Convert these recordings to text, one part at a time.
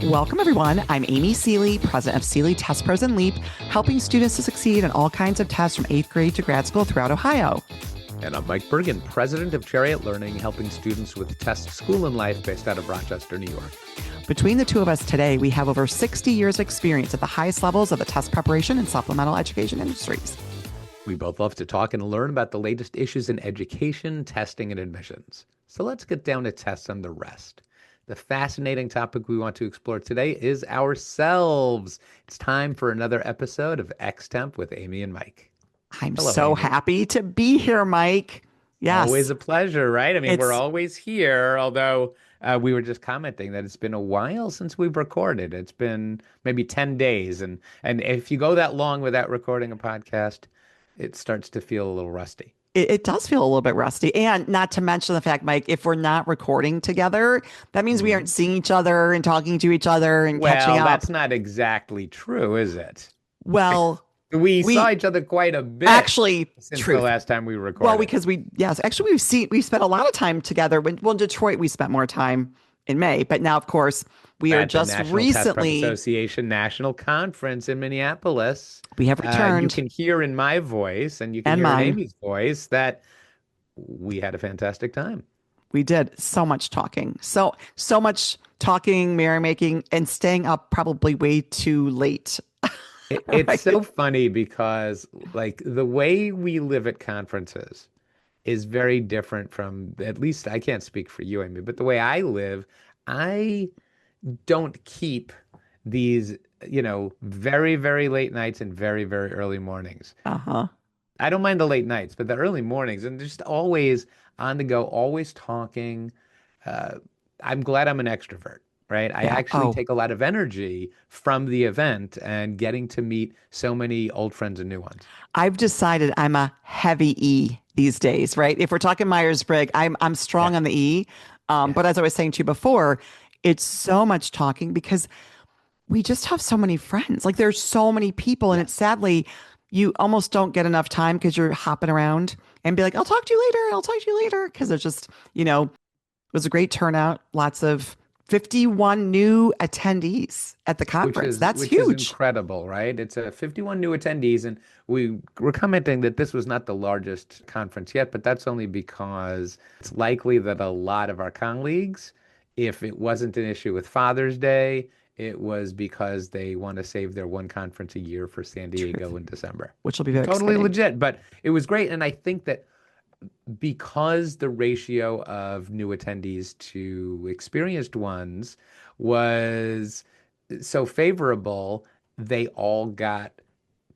Welcome, everyone. I'm Amy Seeley, president of Seeley Test Pros and LEAP, helping students to succeed in all kinds of tests from 8th grade to grad school throughout Ohio. And I'm Mike Bergen, president of Chariot Learning, helping students with test school and life based out of Rochester, New York. Between the two of us today, we have over 60 years of experience at the highest levels of the test preparation and supplemental education industries. We both love to talk and learn about the latest issues in education, testing, and admissions. So let's get down to tests and the rest. The fascinating topic we want to explore today is ourselves. It's time for another episode of EXTEMP with Amy and Mike. I'm Hello, so Amy. happy to be here, Mike. Yes. Always a pleasure, right? I mean, we're always here, although we were just commenting that it's been a while since we've recorded. It's been maybe 10 days. And if you go that long without recording a podcast, it starts to feel a little rusty. It does feel a little bit rusty. And not to mention the fact, Mike, if we're not recording together, that means we aren't seeing each other and talking to each other and catching up. Well, that's not exactly true, is it? Well, we saw each other quite a bit. Actually, since the last time we recorded. Well, because we spent a lot of time together. In Detroit, we spent more time in May, but now, of course, we are just recently Association National Conference in Minneapolis. We have returned. You can hear in my voice and you can hear in Amy's voice that we had a fantastic time. We did so much talking, so much talking, merrymaking, and staying up probably way too late. It's so funny because like the way we live at conferences is very different from, at least I can't speak for you, Amy, but the way I live, I don't keep these, very, very late nights and very, very early mornings. I don't mind the late nights, but the early mornings and just always on the go, always talking. I'm glad I'm an extrovert. Right. I actually take a lot of energy from the event and getting to meet so many old friends and new ones. I've decided I'm a heavy E these days. Right. If we're talking Myers-Briggs, I'm strong on the E. But as I was saying to you before, it's so much talking because we just have so many friends. Like there's so many people. And it's sadly, you almost don't get enough time because you're hopping around and be like, I'll talk to you later. I'll talk to you later. Because there's just, it was a great turnout. Lots of 51 new attendees at the conference. That's huge. Which is incredible, right? It's 51 new attendees. And we were commenting that this was not the largest conference yet, but that's only because it's likely that a lot of our colleagues, if it wasn't an issue with Father's Day, it was because they want to save their one conference a year for San Diego in December. Which will be very totally exciting. Legit. But it was great. And I think that because the ratio of new attendees to experienced ones was so favorable, they all got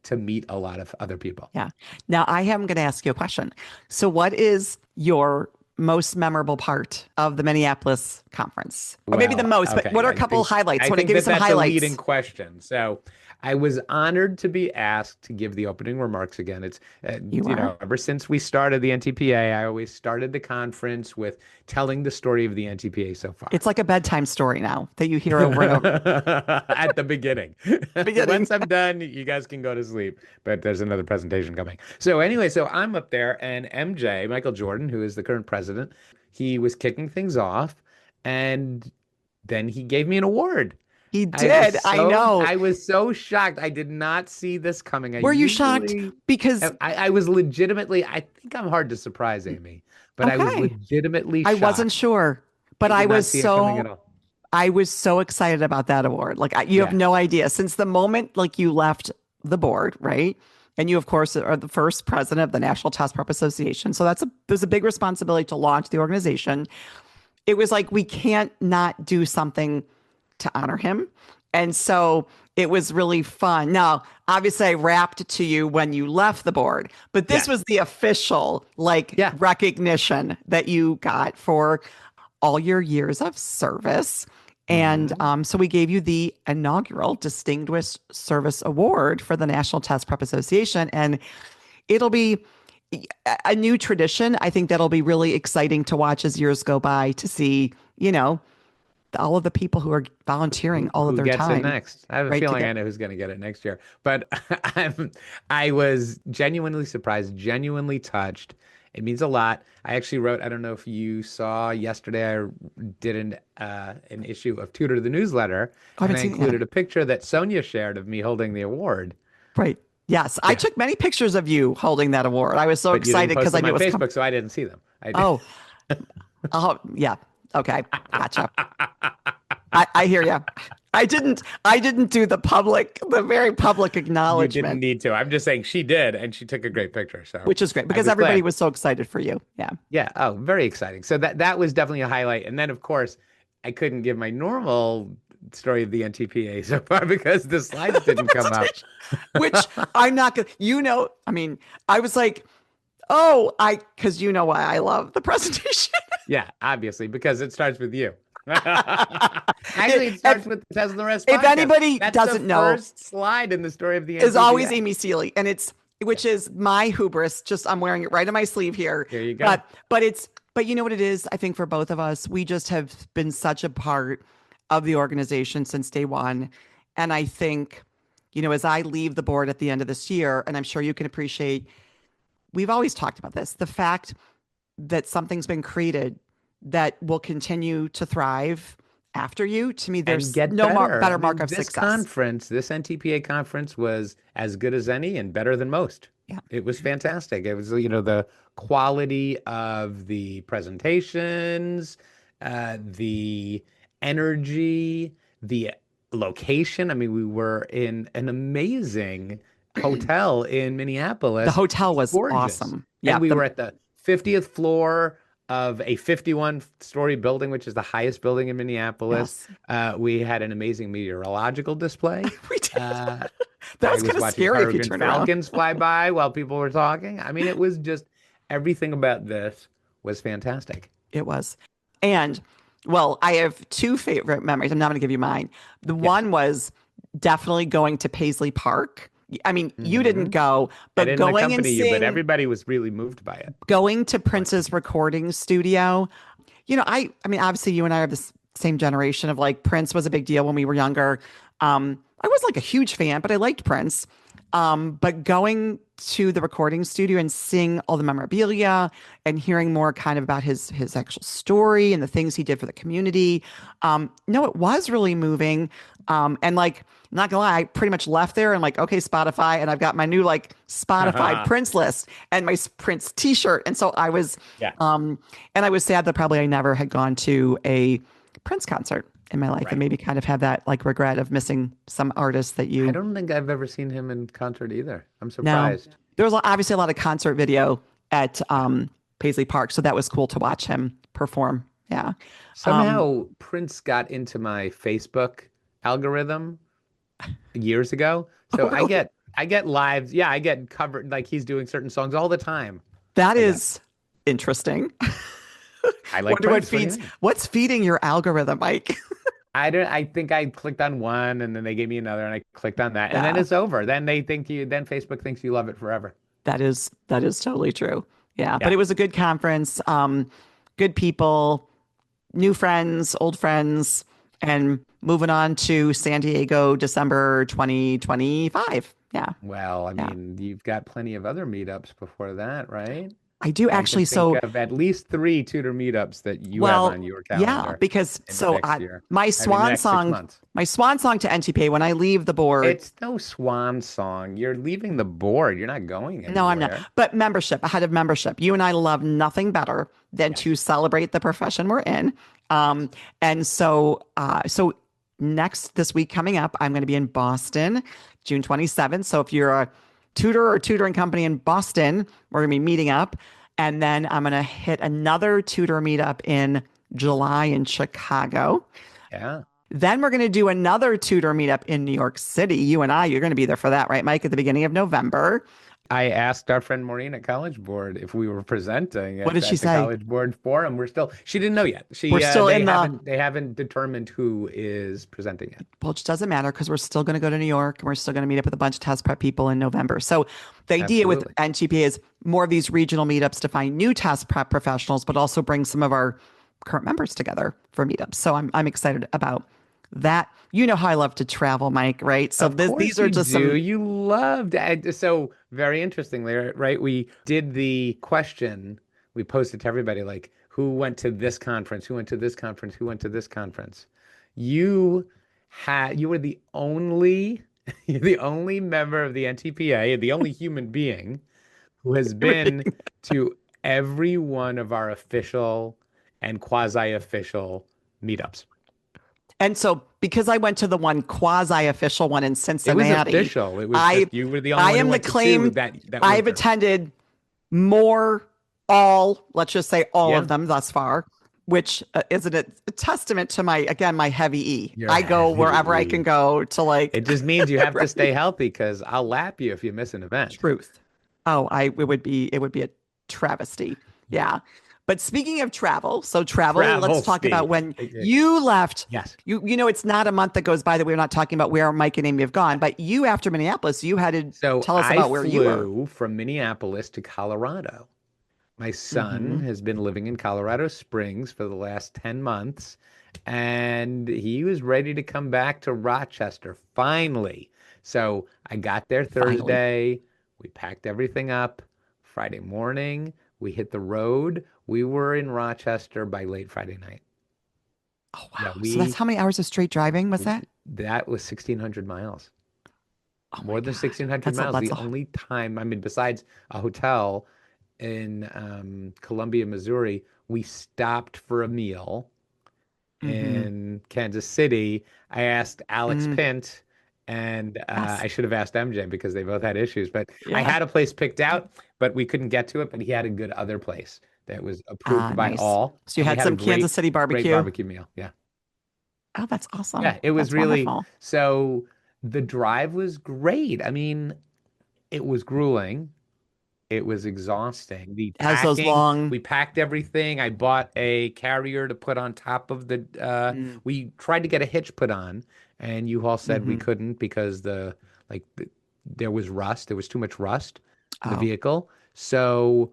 to meet a lot of other people. Yeah. Now, I am going to ask you a question. So what is your most memorable part of the Minneapolis conference? Or maybe the most, but what are a couple of highlights? Want to give you some highlights? That's a leading question. So I was honored to be asked to give the opening remarks again. It's, ever since we started the NTPA, I always started the conference with telling the story of the NTPA so far. It's like a bedtime story now that you hear over and over. At the beginning. Once I'm done, you guys can go to sleep. But there's another presentation coming. So anyway, I'm up there and MJ, Michael Jordan, who is the current president, he was kicking things off and then he gave me an award. He did. I know. I was so shocked. I did not see this coming. Were you shocked? Because I was legitimately, I think I'm hard to surprise, Amy, but I was legitimately shocked. I wasn't sure, but I was so excited about that award. Like you have no idea. Since the moment like you left the board, right? And you, of course, are the first president of the National Test Prep Association. So there's a big responsibility to launch the organization. It was like, we can't not do something to honor him. And so it was really fun. Now, obviously, I rapped to you when you left the board, but this was the official recognition that you got for all your years of service. And so we gave you the inaugural Distinguished Service Award for the National Test Prep Association. And it'll be a new tradition. I think that'll be really exciting to watch as years go by to see, all of the people who are volunteering all of their time. Who gets it next? I have a feeling I know who's going to get it next year. But I was genuinely surprised, genuinely touched. It means a lot. I actually wrote, I don't know if you saw yesterday, I did an issue of Tutor the newsletter, I and haven't I seen it yet. included a picture that Sonia shared of me holding the award. Right. Yes. I Yeah, took many pictures of you holding that award. I was so but you didn't excited post because I them knew it on was coming. Facebook, so I didn't see them. I did. Oh, oh, yeah. Okay. Gotcha. I hear you. I didn't do the very public You didn't acknowledgement, need to. I'm just saying she did, and she took a great picture. So which is great I because was everybody glad. was so excited for you. Yeah. Yeah. Oh, very exciting. So that was definitely a highlight. And then, of course, I couldn't give my normal story of the NTPA so far because the slides The didn't come up. presentation, which I'm not gonna, I mean, I was like, oh, because you know why I love the presentation. Yeah, obviously, because it starts with you. Actually, it starts if, with the Tesla Rest if podcast. anybody That's the doesn't know, first slide in the story of the is always NTPA. Amy Seeley, and Yeah, which is my hubris. Just I'm wearing it right on my sleeve here, there you go. but you know what it is. I think for both of us, we just have been such a part of the organization since day one, and I think, as I leave the board at the end of this year, and I'm sure you can appreciate, we've always talked about this, the fact that something's been created that will continue to thrive after you. To me, And there's get no better. I better mark mean, of this success. conference, this NTPA conference was as good as any and better than most. Yeah. It was fantastic. It was, the quality of the presentations, the energy, the location. I mean, we were in an amazing hotel in The Minneapolis. hotel was Gorgeous. awesome. And Yeah. we were at the 50th floor of a 51-story building, which is the highest building in Minneapolis. Yes, We had an amazing meteorological display. we did. Uh, That I was was kind of watching scary if you peregrine turn around. falcons fly by while people were talking. I mean, it was just everything about this was fantastic. It was. And well, I have two favorite memories. I'm not going to give you mine. The Yeah. one was definitely going to Paisley Park. I mean, you didn't Hmm. go, I but didn't going and accompany you, but seeing, everybody was really moved by it. going to Prince's recording studio. I mean, obviously you and I are the same generation of like Prince was a big deal when we were younger. I wasn't like a huge fan, but I liked Prince. But going to the recording studio and seeing all the memorabilia and hearing more kind of about his actual story and the things he did for the community. No, it was really moving. And like, not gonna lie, I pretty much left there and like, okay, Spotify, and I've got my new like Spotify Prince list and my Prince t-shirt. And so I was, Yeah, and I was sad that probably I never had gone to a Prince concert in my life and right. maybe kind of had that like regret of missing some artists that I you don't think I've ever seen him in concert either. I'm know. surprised. There was obviously a lot of concert video at Paisley Park, so that was cool to watch him perform. Yeah. Um, Somehow Prince got into my Facebook algorithm years ago. oh, So I really? get I get lives. Yeah, I get covered like he's doing certain songs all the time. That I guess. is interesting. I like Wonder what Prince. What do you feeds mean? what's feeding your algorithm, Mike? I don't I think I clicked on one and then they gave me another and I clicked on that and then Yeah, it's over. Then Facebook thinks you love it forever. that is totally true. Yeah, but Yeah. it was a good conference. Good people, new friends, old friends, and moving on to San Diego, December 2025. Yeah, Well, I yeah. mean, you've got plenty of other meetups before that, right? I do I can actually. think So, of at least three tutor meetups that you have well, on your yeah, calendar because in the next year. I mean, the next 6 months. my swan song to NTPA when I leave the board. It's no swan song. You're leaving the board. You're not going No, I'm not. anywhere. But membership, ahead of membership, you and I love nothing better than to Yes. celebrate the profession we're in. And so next this week coming up, I'm going to be in Boston, June 27th. So if you're a tutor or tutoring company in Boston, we're going to be meeting up. And then I'm going to hit another tutor meetup in July in Chicago. Yeah. Then we're going to do another tutor meetup in New York City. You and I, you're going to be there for that, right, Mike, at the beginning of November. I asked our friend Maureen at College Board if we were presenting What at, did she at the say? College Board Forum. She didn't know yet. We're still in the, They haven't determined who is presenting yet. which doesn't matter because we're still going to go to New York and we're still going to meet up with a bunch of test prep people in November. So the idea with Absolutely. NTPA is more of these regional meetups to find new test prep professionals, but also bring some of our current members together for meetups. So I'm excited about that, you know how I love to travel, Mike, right? So Of these course are you just do. some, You loved it. So very interestingly, right? We did the question. We posted to everybody like who went to this conference, who went to this conference, who went to this conference. You you were the only you're the only member of the NTPA, the only human being who has been to every one of our official and quasi-official meetups. and so because I went to the one quasi-official one in It was Cincinnati, official. It was I just you were the only I one who am the went to two claim that I've winter. attended more, all, let's just say all Yeah, of them thus far, which is a testament to my, again, my heavy E. you're I go heavy wherever I can E. go to It like, just means you have to stay right? healthy because I'll lap you if you miss an event. Truth. Oh, it would be a travesty. Yeah. But speaking of travel, so travel, let's Travel talk about speak. when you left. Yes. You know, it's not a month that goes by that we're not talking about where Mike and Amy have gone, but you after Minneapolis, you had to So tell us I about where you were. flew from Minneapolis to Colorado. My son Hmm. has been living in Colorado Springs for the last 10 months, and he was ready to come back to Rochester finally. So I got there Finally. Thursday. We packed everything up. Friday morning, we hit the road. We were in Rochester by late Friday night. Oh Yeah, wow. So that's how many hours of straight driving was that? that was 1,600 miles. Oh my More than God. 1,600 miles. That's The a only time, I mean, besides a hotel in Columbia, Missouri, we stopped for a meal mm-hmm. in Kansas City. I asked Alex Mm, Pint, and yes. I should have asked MJ because they both had issues. But I Yeah. had a place picked out, but we couldn't get to it. But he had a good other place that was approved Ah, by nice. all, So you and we had had a some Kansas great, City great barbecue. barbecue meal. Yeah. Oh, that's awesome. Yeah, it was That's really wonderful. so the drive was great. I mean, it was grueling. It was exhausting. The Has those packing, long, we packed everything. I bought a carrier to put on top of the mm, we tried to get a hitch put on, and you all said we hmm. couldn't because like the, there was rust. There was too much rust in the Oh, vehicle. So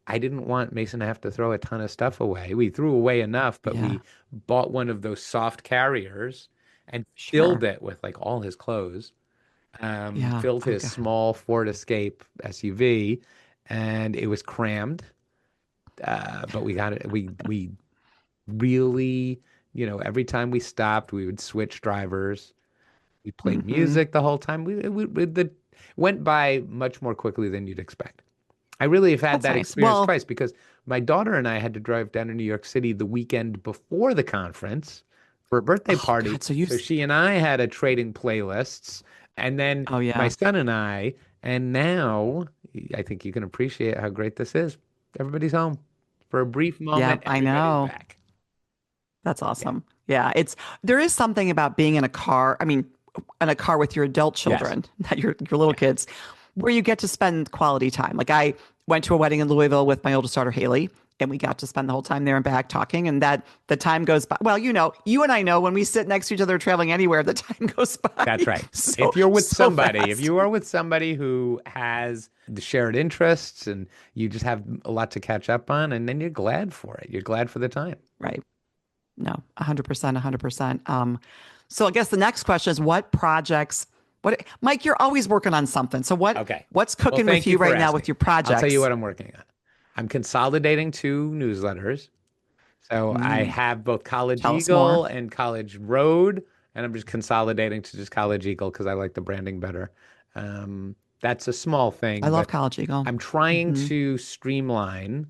I didn't want Mason to have to throw a ton of stuff away. We threw away enough, but yeah, we bought one of those soft carriers and filled sure. it with like all his clothes, Yeah. filled Oh, his God. small Ford Escape SUV, and it was crammed. But we got it. We really, every time we stopped, we would switch drivers. We played Hmm. music the whole time. The went by much more quickly than you'd expect. I really have had That's that nice. experience Well, twice because my daughter and I had to drive down to New York City the weekend before the conference for a birthday oh, party. God. So So she and I had a trading playlists, and then oh, my yeah. son and I, and now I think you can appreciate how great this is. Everybody's home. For a brief Yeah, moment, I everybody's know. back. That's Yeah. awesome. Yeah. There is something about being in a car. I mean, in a car with your adult Yes. children, not your little Yeah. kids, where you get to spend quality time. Like I went to a wedding in Louisville with my oldest daughter, Haley, and we got to spend the whole time there and back talking. And that the time goes by. Well, you and I know when we sit next to each other traveling anywhere, the time goes by That's right. so, If you're with so somebody, if fast. you are with somebody who has the shared interests and you just have a lot to catch up on, and then you're glad for it. You're glad for the time. Right. No, 100%, 100%. So I guess the next question is what projects, Mike, you're always working on something. So Okay. what's Well, cooking with thank you you for right now with asking. your I'll tell you projects? what I'm working on. I'm consolidating two newsletters. So I Mm, have both College tell us more. Eagle and College Road, and I'm just consolidating to just College Eagle because I like the branding better. That's a small I thing, love but College Eagle. I'm trying Hmm. to streamline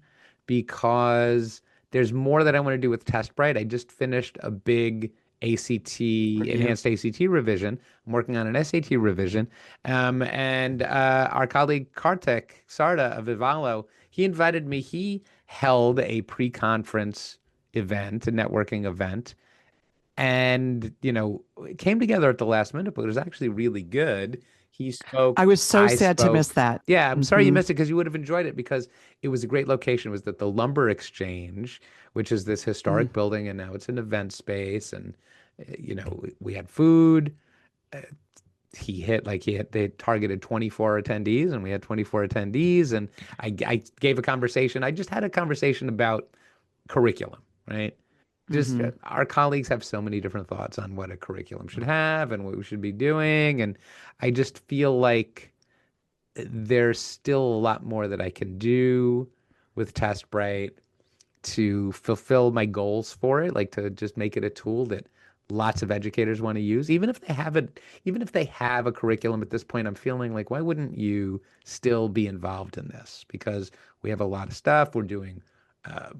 because there's more that I want to do with TestBright. I just finished a big ACT, Review. enhanced ACT revision. I'm working on an SAT revision. And our colleague Kartik Sarda of Ivalo, he invited me. He held a pre-conference event, a networking event. And, it came together at the last minute, but it was actually really good. He spoke, I was so I sad to miss spoke. that. Yeah, I'm sorry you Hmm. missed it because you would have enjoyed it because it was a great location. It was at the Lumber Exchange, which is this Mm. historic building, and now it's an event space. And, we had food. They targeted 24 attendees, and we had 24 attendees. And I gave a conversation. I just had a conversation about curriculum, right? just Hmm. our colleagues have so many different thoughts on what a curriculum should have and what we should be doing. And I just feel like there's still a lot more that I can do with Test Bright to fulfill my goals for it, like to just make it a tool that lots of educators want to use, even if they haven't, even if they have a curriculum at this point. I'm feeling like, why wouldn't you still be involved in this? Because we have a lot of stuff. We're doing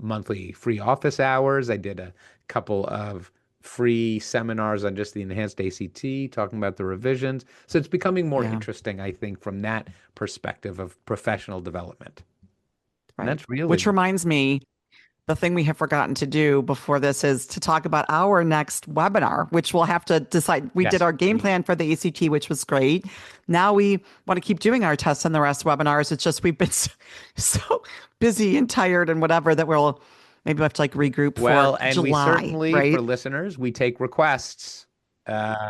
monthly free office hours. I did a couple of free seminars on just the enhanced ACT, talking about the revisions. So it's becoming more Yeah. interesting, I think, from that perspective of professional development. And Right. that's really Which reminds me, the thing we have forgotten to do before this is to talk about our next webinar, which we'll have to decide. We did yes. our game plan for the ACT, which was great. Now we want to keep doing our tests and the rest webinars. It's just we've been so busy and tired and whatever that we'll have to like regroup for Well, and we July, certainly, for right? listeners, we take requests.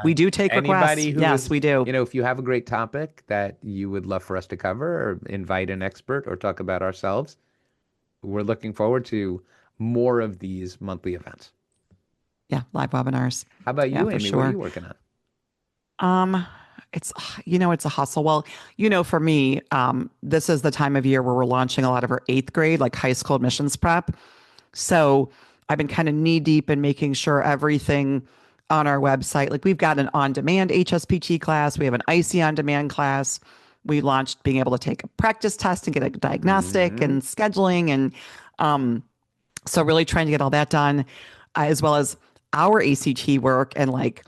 We do take requests. Anybody who Yes, is, we do. if you have a great topic that you would love for us to cover or invite an expert or talk about ourselves, we're looking forward to more of these monthly events. Yeah, live webinars. How about Yeah, you, for Amy? What are sure. you working on? Um, it's it's a hustle. Well, for me, this is the time of year where we're launching a lot of our eighth grade, like high school admissions prep. So I've been kind of knee deep in making sure everything on our website, like we've got an on-demand HSPT class, we have an IC on-demand class. We launched being able to take a practice test and get a diagnostic Hmm. and scheduling, and so really trying to get all that done, as well as our ACT work and like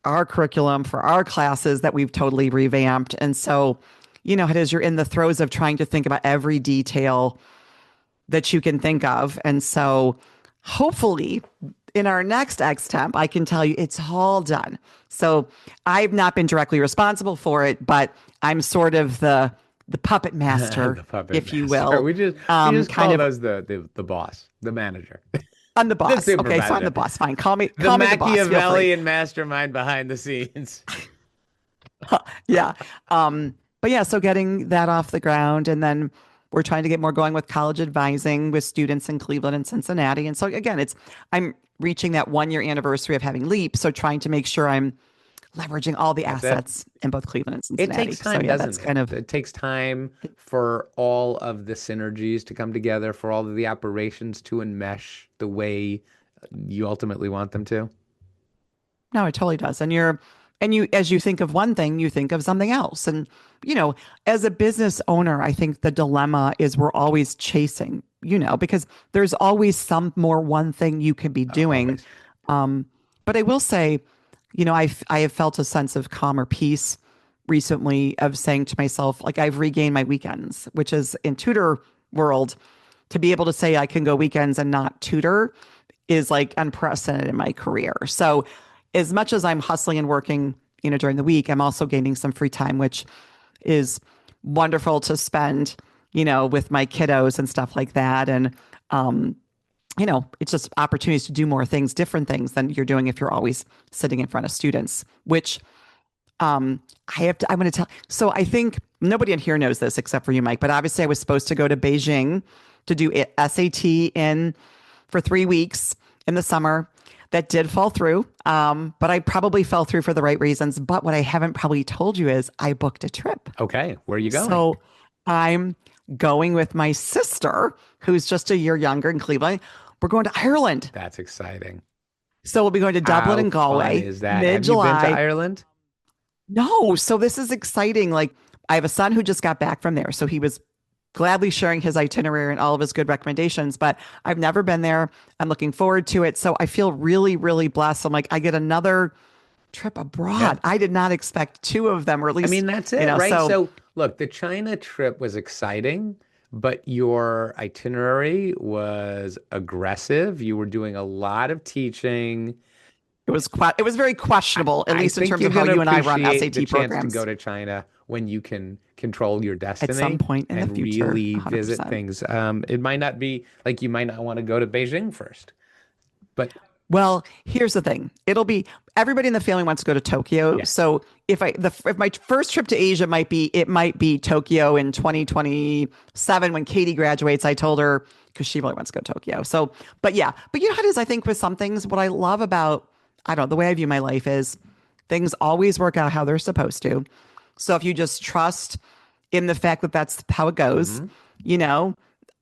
our curriculum for our classes that we've totally revamped. And so, it is you're in the throes of trying to think about every detail that you can think of. And so hopefully in our next XTEMP, I can tell you it's all done. So I've not been directly responsible for it, but I'm sort of the puppet master, The puppet if you master. will. We just Kind call of those the boss, the manager, I'm the the boss. Okay, so I'm supervisor, the boss. Fine. Call me the the boss. Feel free. Machiavellian mastermind behind the scenes. Yeah. But yeah, so getting that off the ground, and then we're trying to get more going with college advising with students in Cleveland and Cincinnati. And so again, I'm reaching that 1 year anniversary of having Leap. So trying to make sure I'm leveraging all the That's it. assets in both Cleveland and It Cincinnati. takes So time, yeah, that's doesn't it? kind of, It takes time for all of the synergies to come together, for all of the operations to enmesh the way you ultimately want them to. no, it totally does. As you think of one thing, you think of something else. And, as a business owner, I think the dilemma is we're always chasing, because there's always some more one thing you can be doing. Always. But I will say, I have felt a sense of calm or peace recently of saying to myself, like I've regained my weekends, which is in tutor world, to be able to say I can go weekends and not tutor is like unprecedented in my career. So as much as I'm hustling and working, during the week, I'm also gaining some free time, which is wonderful to spend, with my kiddos and stuff like that. And, it's just opportunities to do more things, different things than you're doing if you're always sitting in front of students, which I'm going to tell. So I think nobody in here knows this except for you, Mike, but obviously I was supposed to go to Beijing to do SAT for 3 weeks in the summer. That did fall through, but I probably fell through for the right reasons. But what I haven't probably told you is I booked a trip. Okay, where are you going? So I'm going with my sister, who's just a year younger in Cleveland. We're going to Ireland. That's exciting. So we'll be going to Dublin How and fun Galway is that? Have you been to mid-July. Ireland? No, so this is exciting. Like I have a son who just got back from there. So he was gladly sharing his itinerary and all of his good recommendations, but I've never been there. I'm looking forward to it. So I feel really, really blessed. I'm like, I get another trip Yeah. abroad. I did not expect two of them, or at I least, mean, that's it, right? so So, look, the China trip was exciting, but your itinerary was aggressive. You were doing a lot of teaching. it was very questionable, at I least in think terms you're of how going to you and I run appreciate the SAT chance to go programs to China when you can control your at some destiny point in the and future, really visit 100%. things. It might not be like you might not want to go to Beijing first, but Well, here's the thing. It'll be everybody in the family wants to go to Tokyo. yes. So if my first trip to Asia might be Tokyo in 2027 when Katie graduates. I told her, because she really wants to go to Tokyo. So, but yeah, but you know how it is, I think with some things, what I love about, I don't know, the way I view my life is things always work out how they're supposed to. So if you just trust in the fact that that's how it goes, Mm-hmm. you know,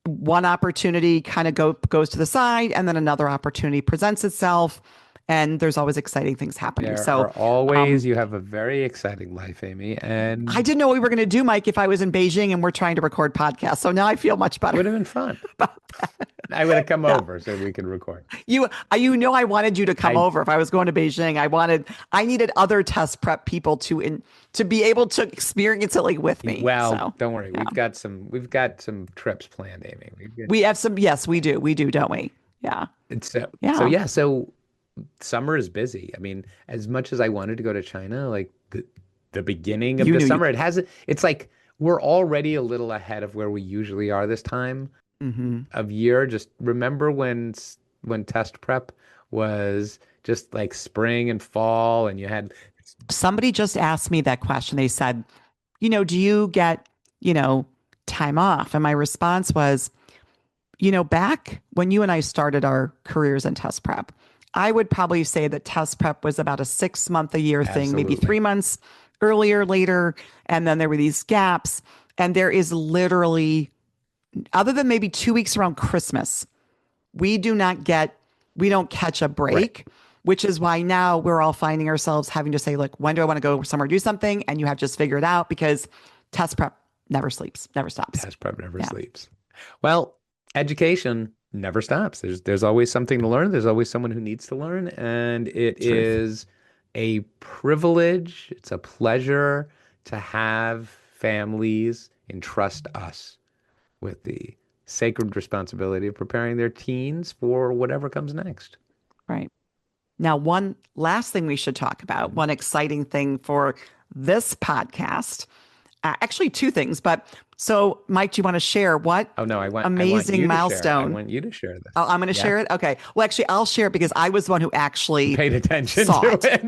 one opportunity kind of goes to the side and then another opportunity presents itself and there's always exciting things happening. There So, are always, um, you have a very exciting life, Amy, I and didn't know what we were going to do, Mike, if I was in Beijing and we're trying to record podcasts. So now I feel much better would have been fun. about I would have come yeah. over so we could record. You know, I wanted you to come I over if I was going to Beijing. I needed other test prep people to be able to experience it like with me. Well, So don't worry. yeah, We've got some trips planned, Amy. we have some. Yes, we do, don't we? Yeah, It's so yeah. yeah, so summer is busy. I mean, as much as I wanted to go to China, like the beginning of You the knew you. summer, it's like we're already a little ahead of where we usually are this time Hmm. of year. Just remember when test prep was just like spring and fall and you had Somebody just asked me that question. They said, do you get, you know, time off? And my response was, back when you and I started our careers in test prep, I would probably say that test prep was about a 6 month a year thing, maybe absolutely 3 months earlier, later. And then there were these gaps. And there is literally, other than maybe 2 weeks around Christmas, we do not get, we don't catch a right. break, which is why now we're all finding ourselves having to say, like, when do I want to go somewhere, do something? And you have to just figure it out because test prep never sleeps, never stops. Test prep never Yeah, sleeps. Well, education never stops. There's always something to learn. There's always someone who needs to learn, and it truth. is a privilege. It's a pleasure to have families entrust us with the sacred responsibility of preparing their teens for whatever comes next. Right. Now, one last thing we should talk about, Mhm. one exciting thing for this podcast, actually, two things. But so, Mike, do you want to share what Oh no, I want amazing you to share. I milestone? want you to share this. Oh, I'm going to Yeah. share it. Okay. Well, actually, I'll share it because I was the one who actually Paid attention saw to it. it.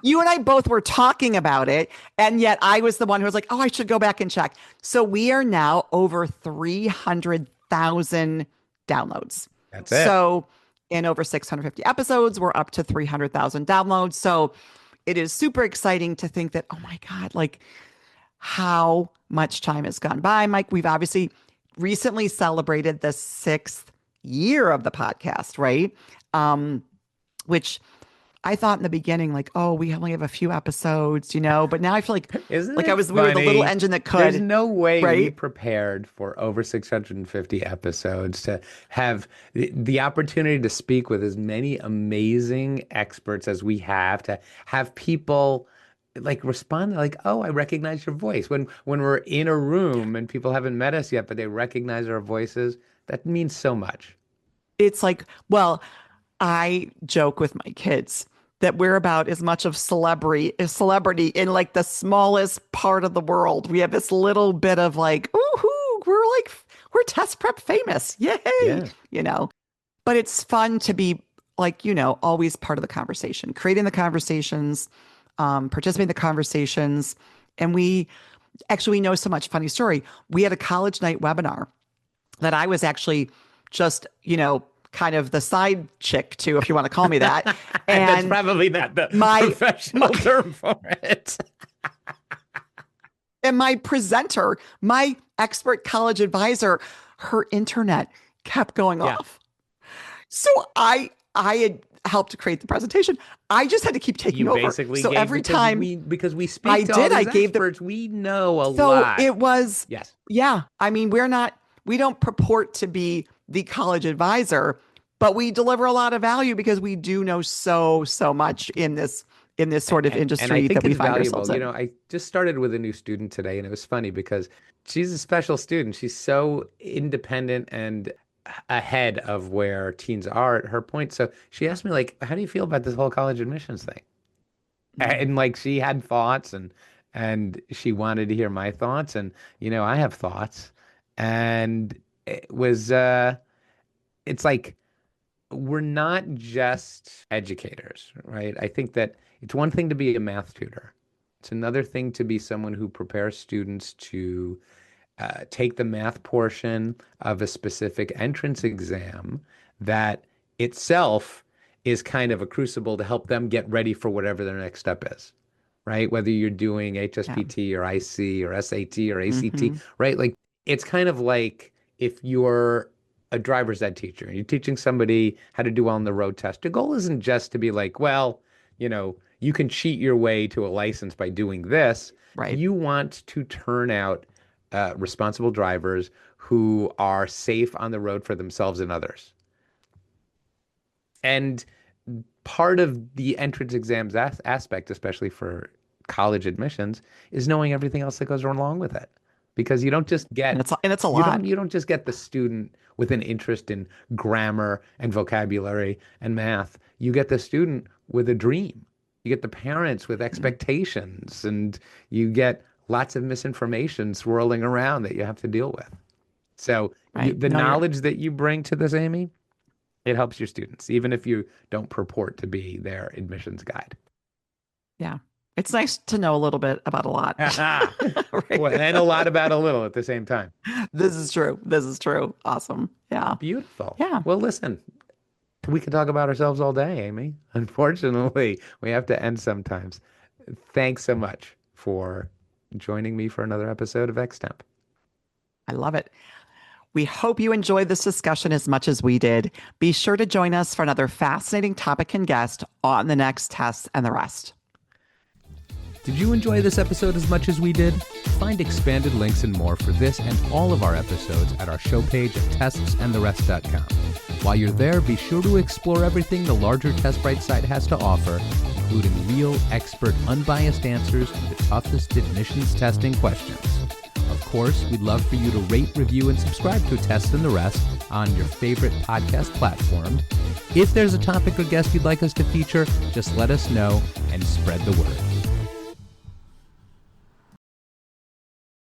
You and I both were talking about it, and yet I was the one who was like, "Oh, I should go back and check." So we are now over 300,000 downloads. That's it. So in over 650 episodes, we're up to 300,000 downloads. So it is super exciting to think that, oh my God, like how much time has gone by, Mike. We've obviously recently celebrated the 6th year of the podcast, right? Which I thought in the beginning, like, oh, we only have a few episodes, but now I feel Isn't like it we were the little funny? engine that There's could, no way we right? prepared for over 650 episodes to have the opportunity to speak with as many amazing experts as we have, to have people like respond like, "Oh, I recognize your voice." When we're in a room and people haven't met us yet, but they recognize our voices, that means so much. It's like, well, I joke with my kids that we're about as much of celebrity in like the smallest part of the world. We have this little bit of like, ooh, we're test prep famous. Yay. Yeah. You know, but it's fun to be like, always part of the conversation, creating the conversations, participating in the conversations. And we know so much funny story. We had a college night webinar that I was actually just, kind of the side chick to, if you want to call me that. That's And probably not the my, my professional term for it. and my presenter, my expert college advisor, her internet kept going Yeah. off. So I had helped to create the presentation. I just had to keep You taking over. basically So gave every because time we I speak to all did, I these gave the experts, we know a so lot. it was, Yes. yeah. I mean, we don't purport to be the college advisor, but we deliver a lot of value because we do know so much in this sort of And I industry that think we it's find valuable. ourselves in. I just started with a new student today, and it was funny because she's a special student. She's so independent and ahead of where teens are at her point. So she asked me, like, how do you feel about this whole college admissions thing? Mm. And like she had thoughts and she wanted to hear my thoughts. And, I have thoughts. And it was it's like we're not just educators, right? I think that it's one thing to be a math tutor. It's another thing to be someone who prepares students to take the math portion of a specific entrance exam that itself is kind of a crucible to help them get ready for whatever their next step is, right? Whether you're doing HSPT or IC or SAT or ACT, right? Like it's kind of like if you're a driver's ed teacher and you're teaching somebody how to do well on the road test, the goal isn't just to be like, well, you can cheat your way to a license by doing this. Right. You want to turn out responsible drivers who are safe on the road for themselves and others. And part of the entrance exams aspect, especially for college admissions, is knowing everything else that goes along with it. Because you don't just get, and it's a lot. You don't just get the student with an interest in grammar and vocabulary and math. You get the student with a dream. You get the parents with expectations, and you get lots of misinformation swirling around that you have to deal with. So the knowledge that you bring to this, Amy, it helps your students, even if you don't purport to be their admissions guide. Yeah. It's nice to know a little bit about a lot. Right. Well, and a lot about a little at the same time. This is true. Awesome. Yeah. Beautiful. Yeah. Well, listen, we could talk about ourselves all day, Amy. Unfortunately, we have to end sometimes. Thanks so much for joining me for another episode of EXTEMP. I love it. We hope you enjoyed this discussion as much as we did. Be sure to join us for another fascinating topic and guest on the next Tests and the Rest. Did you enjoy this episode as much as we did? Find expanded links and more for this and all of our episodes at our show page at testsandtherest.com. While you're there, be sure to explore everything the larger TestBright site has to offer, including real, expert, unbiased answers to the toughest admissions testing questions. Of course, we'd love for you to rate, review, and subscribe to Test and the Rest on your favorite podcast platform. If there's a topic or guest you'd like us to feature, just let us know and spread the word.